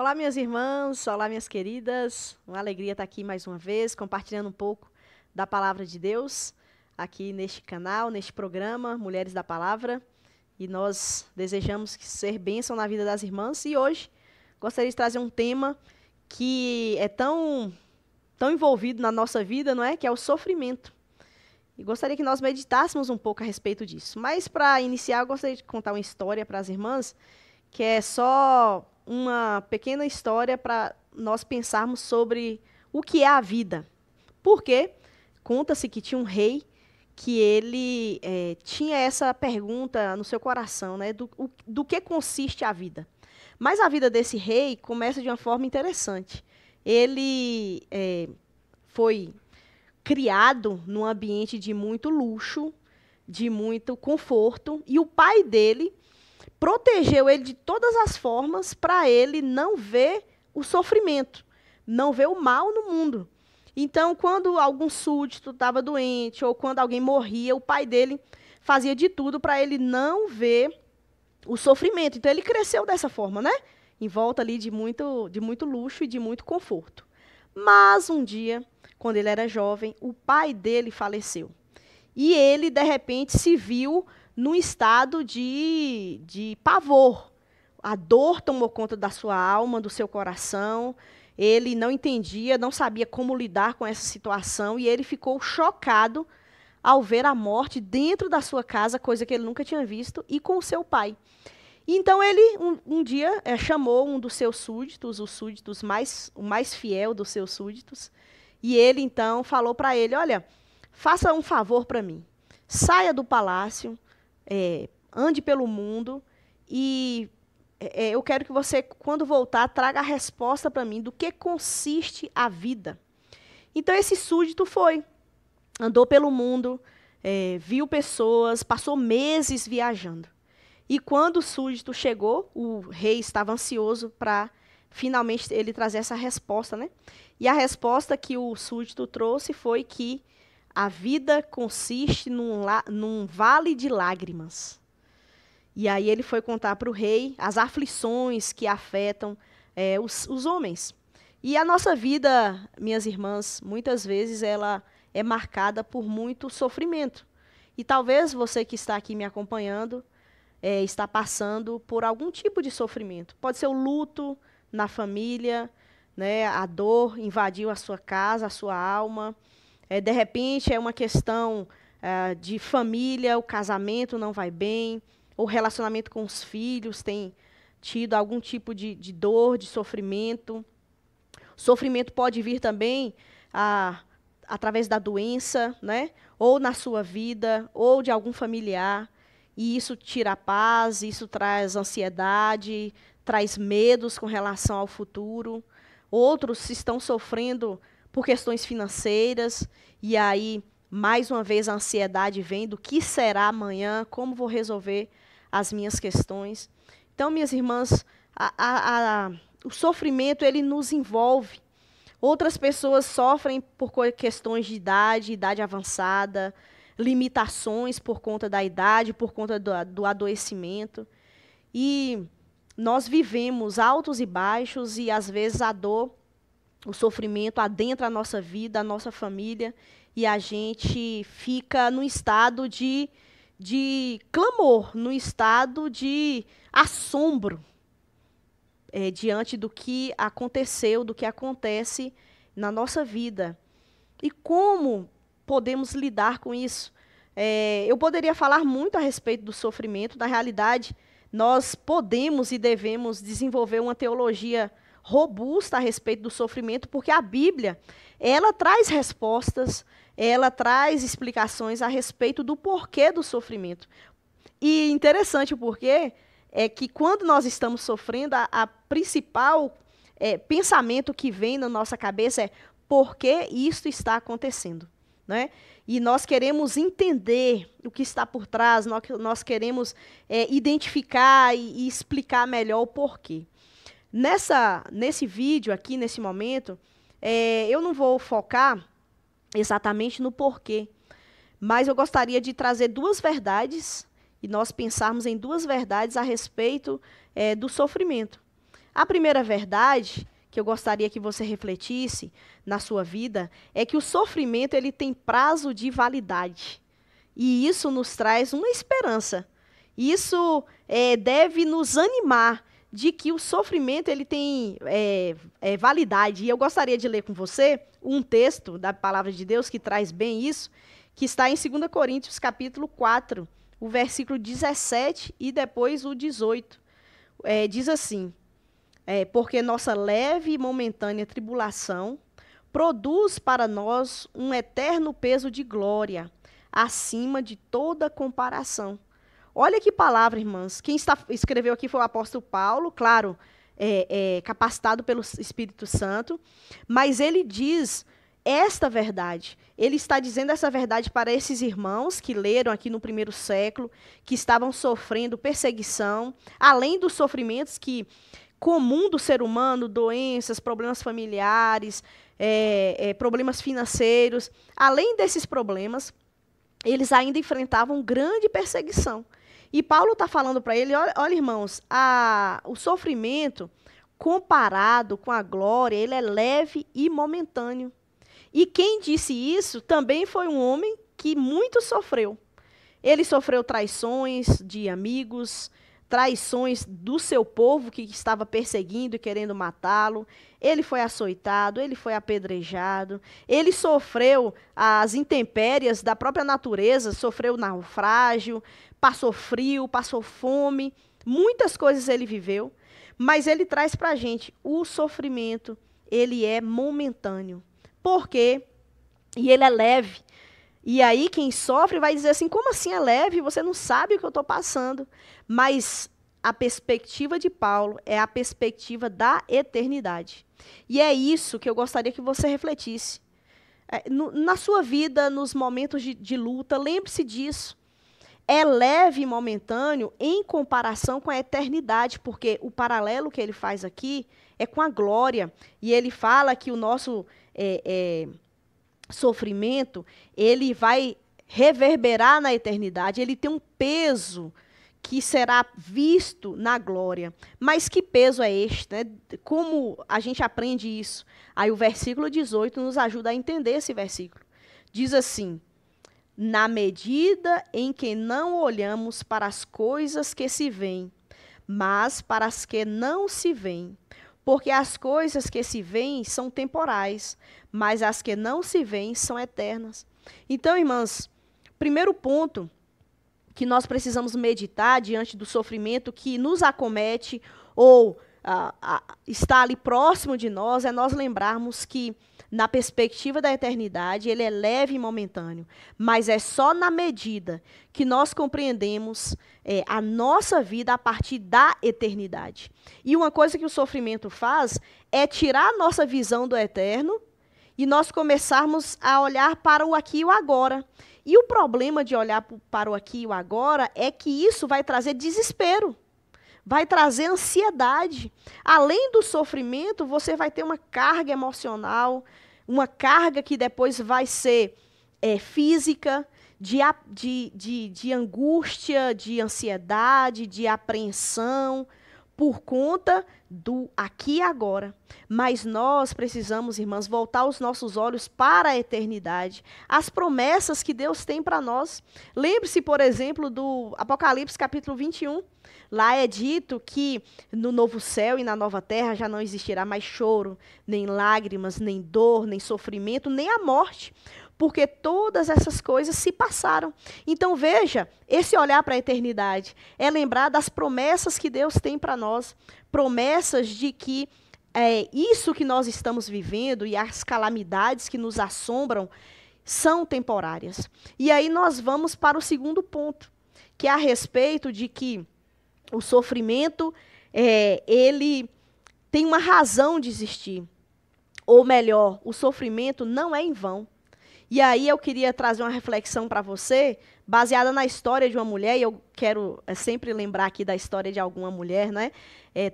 Olá, minhas irmãs, olá, minhas queridas. Uma alegria estar aqui mais uma vez, compartilhando um pouco da palavra de Deus, aqui neste canal, neste programa, Mulheres da Palavra. E nós desejamos ser bênção na vida das irmãs. E hoje gostaria de trazer um tema que é tão envolvido na nossa vida, não é? Que é o sofrimento. E gostaria que nós meditássemos um pouco a respeito disso. Mas, para iniciar, eu gostaria de contar uma história para as irmãs, que é só uma pequena história para nós pensarmos sobre o que é a vida. Porque conta-se que tinha um rei que ele tinha essa pergunta no seu coração, né? Do que consiste a vida? Mas a vida desse rei começa de uma forma interessante. Ele foi criado num ambiente de muito luxo, de muito conforto, e o pai dele protegeu ele de todas as formas para ele não ver o sofrimento, não ver o mal no mundo. Então, quando algum súdito estava doente ou quando alguém morria, o pai dele fazia de tudo para ele não ver o sofrimento. Então, ele cresceu dessa forma, né? Em volta ali de muito luxo e de muito conforto. Mas um dia, quando ele era jovem, o pai dele faleceu. E ele, de repente, se viu num estado de pavor. A dor tomou conta da sua alma, do seu coração. Ele não entendia, não sabia como lidar com essa situação. E ele ficou chocado ao ver a morte dentro da sua casa, coisa que ele nunca tinha visto, e com o seu pai. Então ele, um dia, chamou um dos seus súditos, o mais fiel dos seus súditos, e ele, então, falou para ele, olha, faça um favor para mim, saia do palácio, ande pelo mundo, e eu quero que você, quando voltar, traga a resposta para mim do que consiste a vida. Então esse súdito foi, andou pelo mundo, viu pessoas, passou meses viajando. E quando o súdito chegou, o rei estava ansioso para finalmente ele trazer essa resposta, né? E a resposta que o súdito trouxe foi que a vida consiste num vale de lágrimas. E aí ele foi contar para o rei as aflições que afetam os homens. E a nossa vida, minhas irmãs, muitas vezes ela é marcada por muito sofrimento. E talvez você que está aqui me acompanhando está passando por algum tipo de sofrimento. Pode ser o luto na família, né? A dor invadiu a sua casa, a sua alma. De repente é uma questão de família, o casamento não vai bem, o relacionamento com os filhos tem tido algum tipo de dor, de sofrimento. Sofrimento pode vir também através da doença, né? Ou na sua vida, ou de algum familiar. E isso tira a paz, isso traz ansiedade, traz medos com relação ao futuro. Outros estão sofrendo por questões financeiras, e aí, mais uma vez, a ansiedade vem do que será amanhã, como vou resolver as minhas questões. Então, minhas irmãs, o sofrimento, ele nos envolve. Outras pessoas sofrem por questões de idade avançada, limitações por conta da idade, por conta do adoecimento. E nós vivemos altos e baixos e, às vezes, a dor, o sofrimento adentra a nossa vida, a nossa família, e a gente fica num estado de clamor, num estado de assombro diante do que aconteceu, do que acontece na nossa vida. E como podemos lidar com isso? Eu poderia falar muito a respeito do sofrimento. Na realidade, nós podemos e devemos desenvolver uma teologia robusta a respeito do sofrimento, porque a Bíblia, ela traz respostas, ela traz explicações a respeito do porquê do sofrimento. E interessante o porquê é que quando nós estamos sofrendo, a principal pensamento que vem na nossa cabeça é por que isso está acontecendo, né? E nós queremos entender o que está por trás, nós queremos identificar e explicar melhor o porquê. Nesse vídeo aqui, nesse momento, eu não vou focar exatamente no porquê, mas eu gostaria de trazer duas verdades e nós pensarmos em duas verdades a respeito do sofrimento. A primeira verdade que eu gostaria que você refletisse na sua vida é que o sofrimento ele tem prazo de validade. E isso nos traz uma esperança. Isso deve nos animar de que o sofrimento ele tem validade. E eu gostaria de ler com você um texto da palavra de Deus que traz bem isso, que está em 2 Coríntios capítulo 4, o versículo 17 e depois o 18. Diz assim, porque nossa leve e momentânea tribulação produz para nós um eterno peso de glória, acima de toda comparação. Olha que palavra, irmãs. Quem escreveu aqui foi o apóstolo Paulo, claro, capacitado pelo Espírito Santo, mas ele diz esta verdade. Ele está dizendo essa verdade para esses irmãos que leram aqui no primeiro século, que estavam sofrendo perseguição, além dos sofrimentos comum do ser humano, doenças, problemas familiares, problemas financeiros. Além desses problemas, eles ainda enfrentavam grande perseguição. E Paulo está falando para ele, olha, irmãos, o sofrimento, comparado com a glória, ele é leve e momentâneo. E quem disse isso também foi um homem que muito sofreu. Ele sofreu traições de amigos, traições do seu povo que estava perseguindo e querendo matá-lo. Ele foi açoitado, ele foi apedrejado, ele sofreu as intempéries da própria natureza, sofreu naufrágio, passou frio, passou fome, muitas coisas ele viveu, mas ele traz para a gente o sofrimento, ele é momentâneo. Por quê? E ele é leve. E aí quem sofre vai dizer assim, como assim é leve? Você não sabe o que eu estou passando. Mas a perspectiva de Paulo é a perspectiva da eternidade. E é isso que eu gostaria que você refletisse. Na sua vida, nos momentos de luta, lembre-se disso. É leve e momentâneo em comparação com a eternidade, porque o paralelo que ele faz aqui é com a glória. E ele fala que o nosso sofrimento, ele vai reverberar na eternidade, ele tem um peso que será visto na glória. Mas que peso é este? Né? Como a gente aprende isso? Aí o versículo 18 nos ajuda a entender esse versículo. Diz assim, na medida em que não olhamos para as coisas que se veem, mas para as que não se veem. Porque as coisas que se veem são temporais, mas as que não se veem são eternas. Então, irmãs, primeiro ponto que nós precisamos meditar diante do sofrimento que nos acomete ou está ali próximo de nós, é nós lembrarmos que, na perspectiva da eternidade, ele é leve e momentâneo, mas é só na medida que nós compreendemos a nossa vida a partir da eternidade. E uma coisa que o sofrimento faz é tirar a nossa visão do eterno e nós começarmos a olhar para o aqui e o agora. E o problema de olhar para o aqui e o agora é que isso vai trazer desespero. Vai trazer ansiedade. Além do sofrimento, você vai ter uma carga emocional, uma carga que depois vai ser física, de angústia, de ansiedade, de apreensão, por conta do aqui e agora. Mas nós precisamos, irmãs, voltar os nossos olhos para a eternidade, as promessas que Deus tem para nós. Lembre-se, por exemplo, do Apocalipse capítulo 21. Lá é dito que no novo céu e na nova terra já não existirá mais choro, nem lágrimas, nem dor, nem sofrimento, nem a morte, porque todas essas coisas se passaram. Então veja, esse olhar para a eternidade é lembrar das promessas que Deus tem para nós, promessas de que isso que nós estamos vivendo e as calamidades que nos assombram são temporárias. E aí nós vamos para o segundo ponto, que é a respeito de que o sofrimento, ele tem uma razão de existir. Ou melhor, o sofrimento não é em vão. E aí eu queria trazer uma reflexão para você, baseada na história de uma mulher, e eu quero sempre lembrar aqui da história de alguma mulher, né?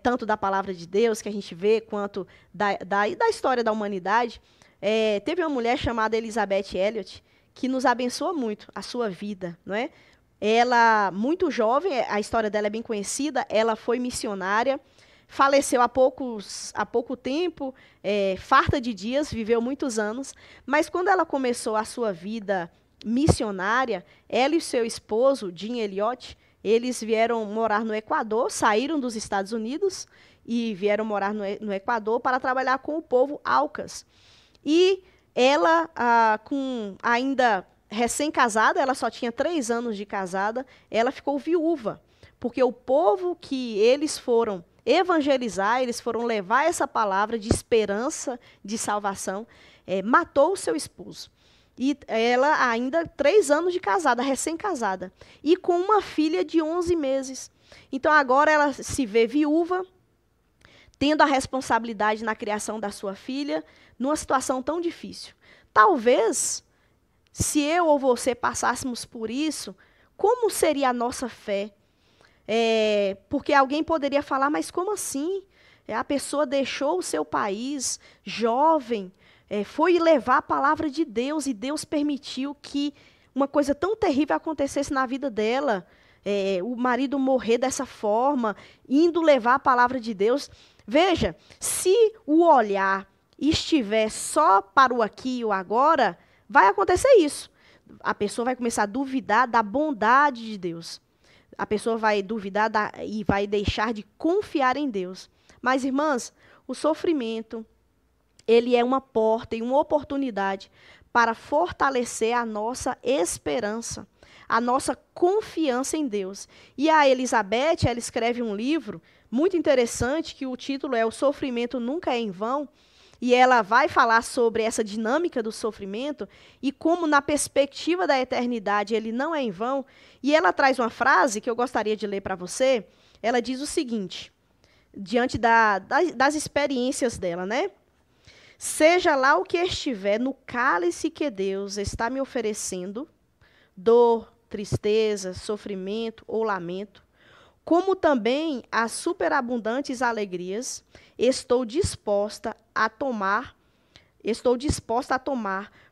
Tanto da palavra de Deus que a gente vê, quanto da história da humanidade. Teve uma mulher chamada Elizabeth Elliot, que nos abençoa muito a sua vida, não é? Ela, muito jovem, a história dela é bem conhecida, ela foi missionária, faleceu há pouco tempo, farta de dias, viveu muitos anos, mas quando ela começou a sua vida missionária, ela e o seu esposo, Jim Elliot, eles vieram morar no Equador, saíram dos Estados Unidos e vieram morar no Equador para trabalhar com o povo Aucas. E ela, com ainda recém-casada, ela só tinha 3 anos de casada, ela ficou viúva, porque o povo que eles foram evangelizar, eles foram levar essa palavra de esperança, de salvação, matou o seu esposo. E ela ainda 3 anos de casada, recém-casada, e com uma filha de 11 meses. Então agora ela se vê viúva, tendo a responsabilidade na criação da sua filha, numa situação tão difícil. Talvez, se eu ou você passássemos por isso, como seria a nossa fé? Porque alguém poderia falar, mas como assim? A pessoa deixou o seu país, jovem, foi levar a palavra de Deus, e Deus permitiu que uma coisa tão terrível acontecesse na vida dela. O marido morrer dessa forma, indo levar a palavra de Deus. Veja, se o olhar estiver só para o aqui e o agora, vai acontecer isso. A pessoa vai começar a duvidar da bondade de Deus. A pessoa vai duvidar e vai deixar de confiar em Deus. Mas, irmãs, o sofrimento, ele é uma porta e uma oportunidade para fortalecer a nossa esperança, a nossa confiança em Deus. E a Elizabeth, ela escreve um livro muito interessante, que o título é O Sofrimento Nunca é em Vão, e ela vai falar sobre essa dinâmica do sofrimento e como, na perspectiva da eternidade, ele não é em vão. E ela traz uma frase que eu gostaria de ler para você. Ela diz o seguinte, diante das experiências dela, né? Seja lá o que estiver no cálice que Deus está me oferecendo, dor, tristeza, sofrimento ou lamento, como também as superabundantes alegrias, estou disposta a tomar,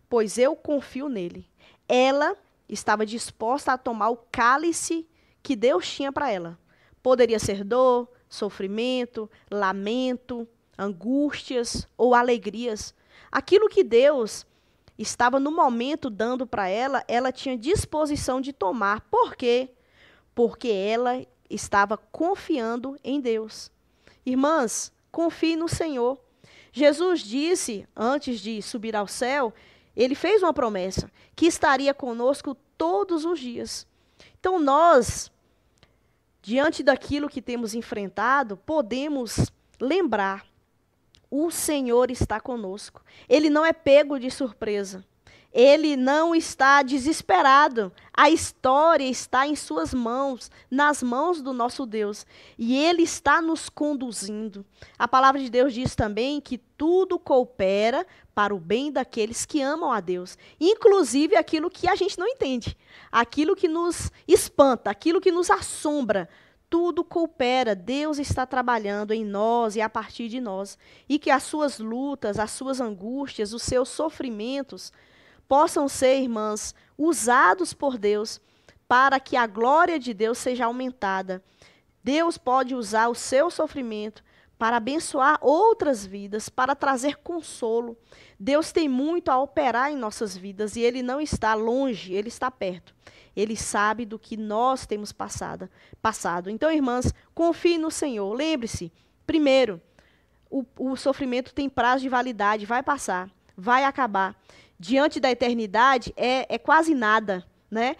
pois eu confio nele. Ela estava disposta a tomar o cálice que Deus tinha para ela. Poderia ser dor, sofrimento, lamento, angústias ou alegrias. Aquilo que Deus estava no momento dando para ela, ela tinha disposição de tomar. Por quê? Porque ela estava confiando em Deus. Irmãs, confie no Senhor. Jesus disse, antes de subir ao céu, ele fez uma promessa, que estaria conosco todos os dias. Então nós, diante daquilo que temos enfrentado, podemos lembrar, o Senhor está conosco. Ele não é pego de surpresa. Ele não está desesperado. A história está em suas mãos, nas mãos do nosso Deus. E Ele está nos conduzindo. A palavra de Deus diz também que tudo coopera para o bem daqueles que amam a Deus. Inclusive aquilo que a gente não entende. Aquilo que nos espanta, aquilo que nos assombra. Tudo coopera. Deus está trabalhando em nós e a partir de nós. E que as suas lutas, as suas angústias, os seus sofrimentos possam ser, irmãs, usados por Deus para que a glória de Deus seja aumentada. Deus pode usar o seu sofrimento para abençoar outras vidas, para trazer consolo. Deus tem muito a operar em nossas vidas e Ele não está longe, Ele está perto. Ele sabe do que nós temos passado. Então, irmãs, confie no Senhor. Lembre-se, primeiro, o sofrimento tem prazo de validade, vai passar, vai acabar. Diante da eternidade é quase nada, né?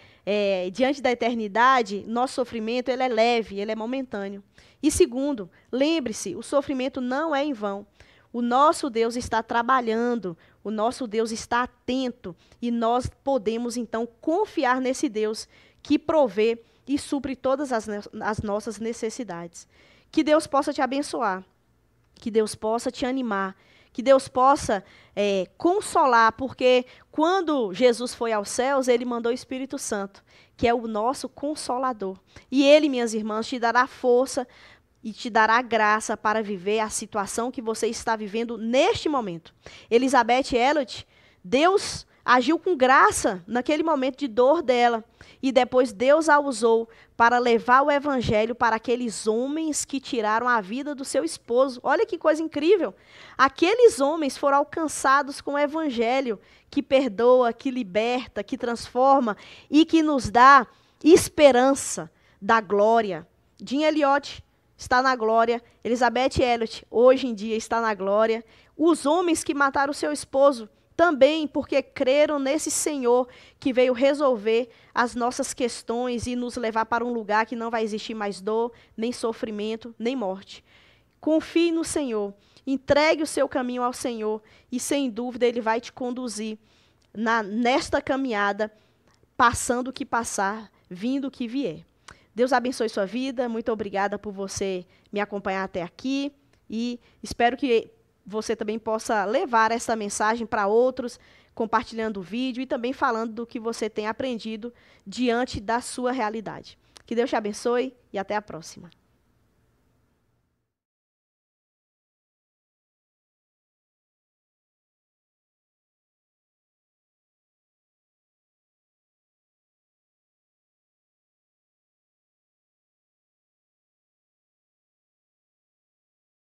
Diante da eternidade, nosso sofrimento ele é leve, ele é momentâneo. E segundo, lembre-se, o sofrimento não é em vão. O nosso Deus está trabalhando, o nosso Deus está atento e nós podemos então confiar nesse Deus que provê e supre todas as nossas necessidades. Que Deus possa te abençoar, que Deus possa te animar, que Deus possa consolar, porque quando Jesus foi aos céus, Ele mandou o Espírito Santo, que é o nosso Consolador. E Ele, minhas irmãs, te dará força e te dará graça para viver a situação que você está vivendo neste momento. Elizabeth Elliot, Deus agiu com graça naquele momento de dor dela. E depois Deus a usou para levar o evangelho para aqueles homens que tiraram a vida do seu esposo. Olha que coisa incrível. Aqueles homens foram alcançados com o evangelho que perdoa, que liberta, que transforma e que nos dá esperança da glória. Jim Elliot está na glória. Elizabeth Elliot, hoje em dia, está na glória. Os homens que mataram seu esposo também porque creram nesse Senhor que veio resolver as nossas questões e nos levar para um lugar que não vai existir mais dor, nem sofrimento, nem morte. Confie no Senhor, entregue o seu caminho ao Senhor e, sem dúvida, Ele vai te conduzir nesta caminhada, passando o que passar, vindo o que vier. Deus abençoe sua vida, muito obrigada por você me acompanhar até aqui e espero que você também possa levar essa mensagem para outros, compartilhando o vídeo e também falando do que você tem aprendido diante da sua realidade. Que Deus te abençoe e até a próxima.